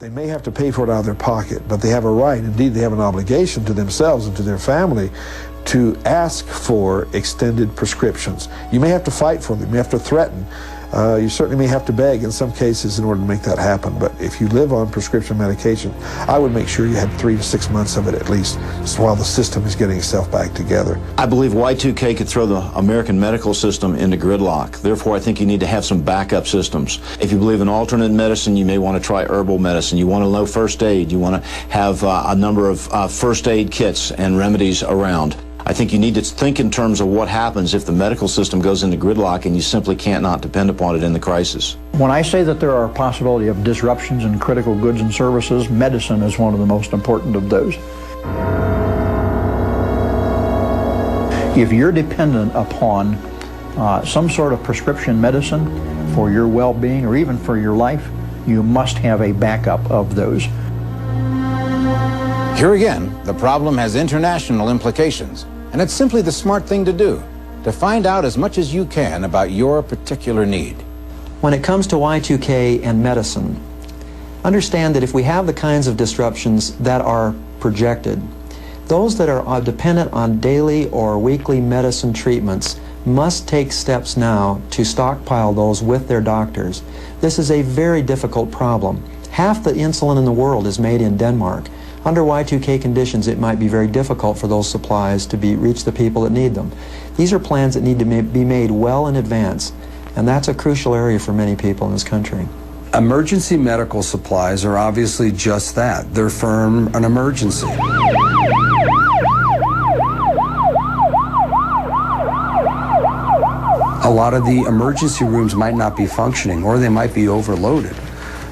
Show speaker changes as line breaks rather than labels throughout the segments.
They may have to pay for it out of their pocket, but they have a right, indeed they have an obligation to themselves and to their family to ask for extended prescriptions. You may have to fight for them, you may have to threaten. You certainly may have to beg in some cases in order to make that happen, but if you live on prescription medication, I would make sure you had 3 to 6 months of it at least, while the system is getting itself back together.
I believe Y2K could throw the American medical system into gridlock. Therefore, I think you need to have some backup systems. If you believe in alternate medicine, you may want to try herbal medicine. You want to know first aid. You want to have a number of first aid kits and remedies around. I think you need to think in terms of what happens if the medical system goes into gridlock and you simply can't not depend upon it in the crisis.
When I say that there are a possibility of disruptions in critical goods and services, medicine is one of the most important of those. If you're dependent upon some sort of prescription medicine for your well-being or even for your life, you must have a backup of those.
Here again, the problem has international implications, and it's simply the smart thing to do, to find out as much as you can about your particular need.
When it comes to Y2K and medicine, understand that if we have the kinds of disruptions that are projected, those that are dependent on daily or weekly medicine treatments must take steps now to stockpile those with their doctors. This is a very difficult problem. Half the insulin in the world is made in Denmark. Under Y2K conditions, it might be very difficult for those supplies to reach the people that need them. These are plans that need to be made well in advance, and that's a crucial area for many people in this country.
Emergency medical supplies are obviously just that. They're for an emergency. A lot of the emergency rooms might not be functioning, or they might be overloaded.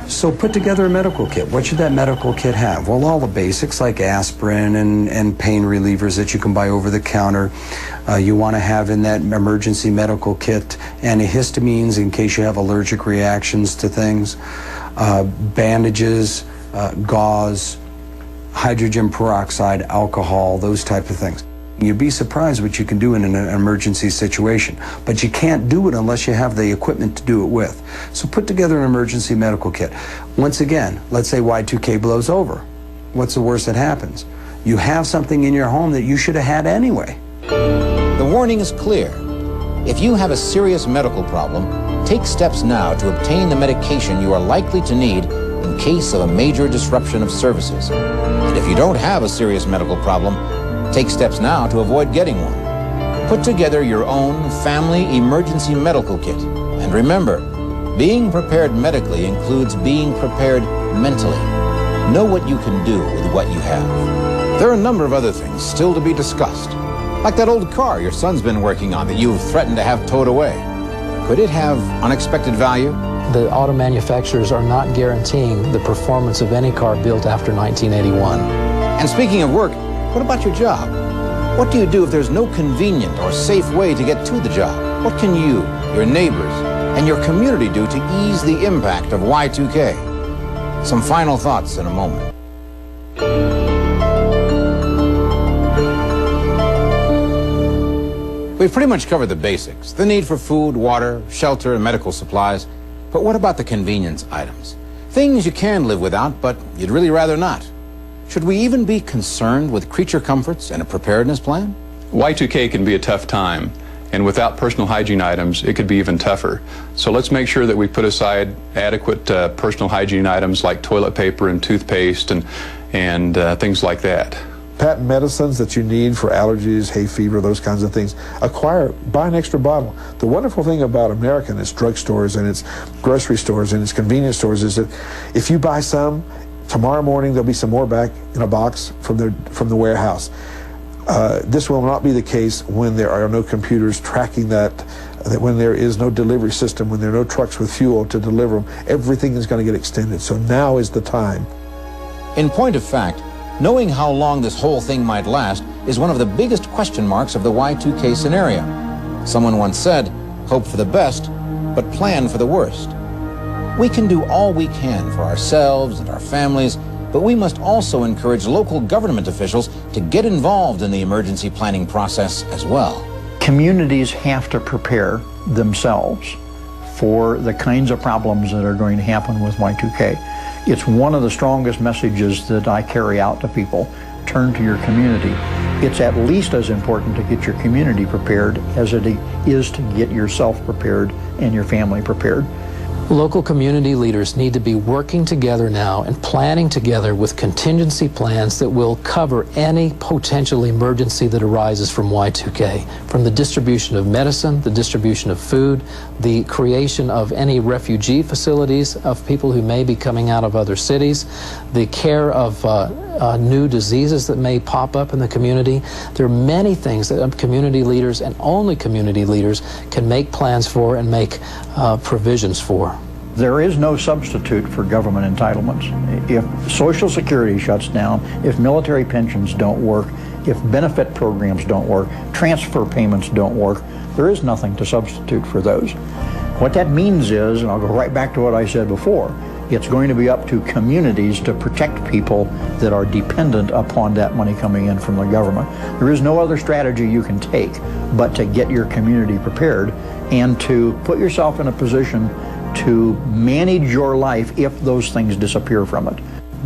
So put together a medical kit. What should that medical kit have? Well, all the basics like aspirin and pain relievers that you can buy over the counter. You want to have in that emergency medical kit antihistamines in case you have allergic reactions to things, bandages, gauze, hydrogen peroxide, alcohol, those type of things. You'd be surprised what you can do in an emergency situation, but you can't do it unless you have the equipment to do it with. So put together an emergency medical kit. Once again, let's say Y2K blows over. What's the worst that happens? You have something in your home that you should have had anyway.
The warning is clear. If you have a serious medical problem, take steps now to obtain the medication you are likely to need in case of a major disruption of services. And if you don't have a serious medical problem, take steps now to avoid getting one. Put together your own family emergency medical kit. And remember, being prepared medically includes being prepared mentally. Know what you can do with what you have. There are a number of other things still to be discussed, like that old car your son's been working on that you've threatened to have towed away. Could it have unexpected value?
The auto manufacturers are not guaranteeing the performance of any car built after 1981.
And speaking of work, what about your job? What do you do if there's no convenient or safe way to get to the job? What can you, your neighbors, and your community do to ease the impact of Y2K? Some final thoughts in a moment. We've pretty much covered the basics, the need for food, water, shelter, and medical supplies. But what about the convenience items? Things you can live without, but you'd really rather not. Should we even be concerned with creature comforts and a preparedness plan?
Y2K can be a tough time, and without personal hygiene items, it could be even tougher. So let's make sure that we put aside adequate personal hygiene items like toilet paper and toothpaste and things like that.
Patent medicines that you need for allergies, hay fever, those kinds of things, buy an extra bottle. The wonderful thing about America and its drugstores and its grocery stores and its convenience stores is that if you buy some, tomorrow morning there'll be some more back in a box from the warehouse. This will not be the case when there are no computers tracking that when there is no delivery system, when there are no trucks with fuel to deliver them. Everything is going to get extended. So now is the time.
In point of fact, knowing how long this whole thing might last is one of the biggest question marks of the Y2K scenario. Someone once said, hope for the best, but plan for the worst. We can do all we can for ourselves and our families, but we must also encourage local government officials to get involved in the emergency planning process as well.
Communities have to prepare themselves for the kinds of problems that are going to happen with Y2K. It's one of the strongest messages that I carry out to people. Turn to your community. It's at least as important to get your community prepared as it is to get yourself prepared and your family prepared.
Local community leaders need to be working together now and planning together with contingency plans that will cover any potential emergency that arises from Y2K, from the distribution of medicine, the distribution of food, the creation of any refugee facilities of people who may be coming out of other cities, the care of new diseases that may pop up in the community. There are many things that community leaders and only community leaders can make plans for and make provisions for.
There is no substitute for government entitlements. If Social Security shuts down, if military pensions don't work, if benefit programs don't work, transfer payments don't work, there is nothing to substitute for those. What that means is, and I'll go right back to what I said before, it's going to be up to communities to protect people that are dependent upon that money coming in from the government. There is no other strategy you can take but to get your community prepared and to put yourself in a position to manage your life if those things disappear from it.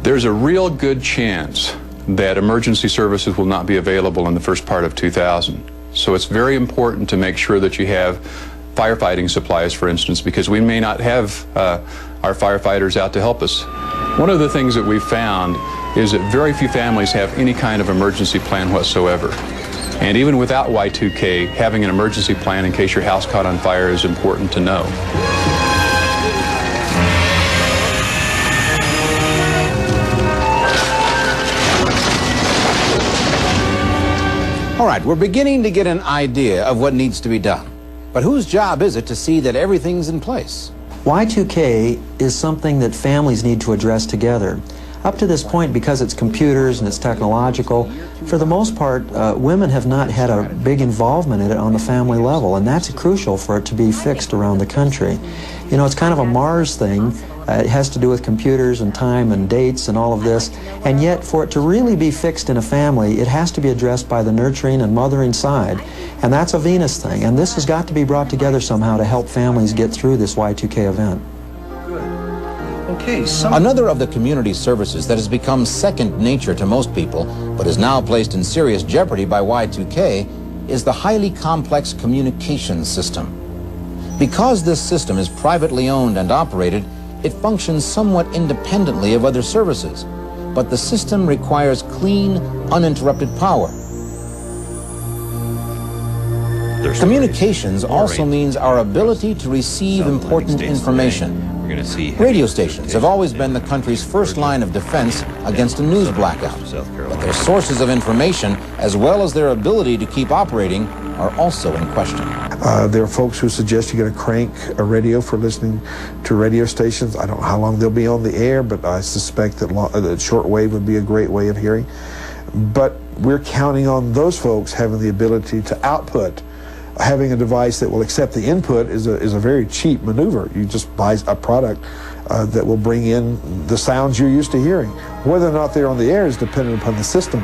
There's a real good chance that emergency services will not be available in the first part of 2000. So it's very important to make sure that you have firefighting supplies, for instance, because we may not have our firefighters out to help us. One of the things that we've found is that very few families have any kind of emergency plan whatsoever. And even without Y2K, having an emergency plan in case your house caught on fire is important to know.
All right, we're beginning to get an idea of what needs to be done. But whose job is it to see that everything's in place?
Y2K is something that families need to address together. Up to this point, because it's computers and it's technological, for the most part, women have not had a big involvement in it on the family level, and that's crucial for it to be fixed around the country. You know, it's kind of a Mars thing. It has to do with computers and time and dates and all of this, and yet for it to really be fixed in a family, it has to be addressed by the nurturing and mothering side, and that's a Venus thing, and this has got to be brought together somehow to help families get through this Y2K event.
Okay, another of the community services that has become second nature to most people, but is now placed in serious jeopardy by Y2K, is the highly complex communications system. Because this system is privately owned and operated, it functions somewhat independently of other services, but the system requires clean, uninterrupted power. Communications also means our ability to receive important information. Radio stations have always been the country's first line of defense against a news blackout, but their sources of information, as well as their ability to keep operating, are also in question.
There are folks who suggest you got to crank a radio for listening to radio stations. I don't know how long they'll be on the air, but I suspect that shortwave would be a great way of hearing. But we're counting on those folks having the ability to output. Having a device that will accept the input is a very cheap maneuver. You just buy a product that will bring in the sounds you're used to hearing. Whether or not they're on the air is dependent upon the system.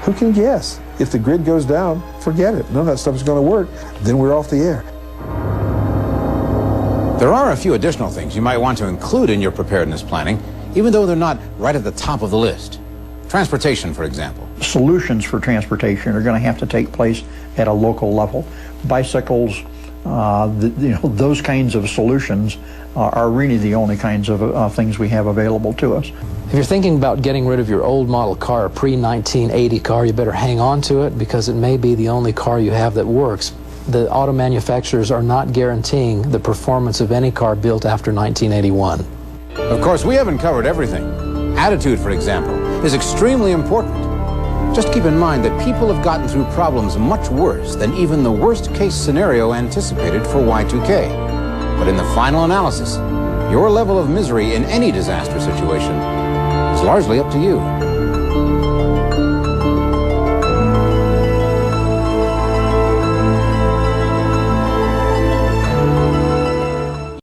Who can guess? If the grid goes down, forget it. None of that stuff is going to work. Then we're off the air.
There are a few additional things you might want to include in your preparedness planning, even though they're not right at the top of the list. Transportation, for example.
Solutions for transportation are going to have to take place at a local level. Bicycles, those kinds of solutions are really the only kinds of things we have available to us.
If you're thinking about getting rid of your old model car, a pre-1980 car, you better hang on to it because it may be the only car you have that works. The auto manufacturers are not guaranteeing the performance of any car built after 1981.
Of course, we haven't covered everything. Attitude, for example, is extremely important. Just keep in mind that people have gotten through problems much worse than even the worst-case scenario anticipated for Y2K. But in the final analysis, your level of misery in any disaster situation is largely up to you.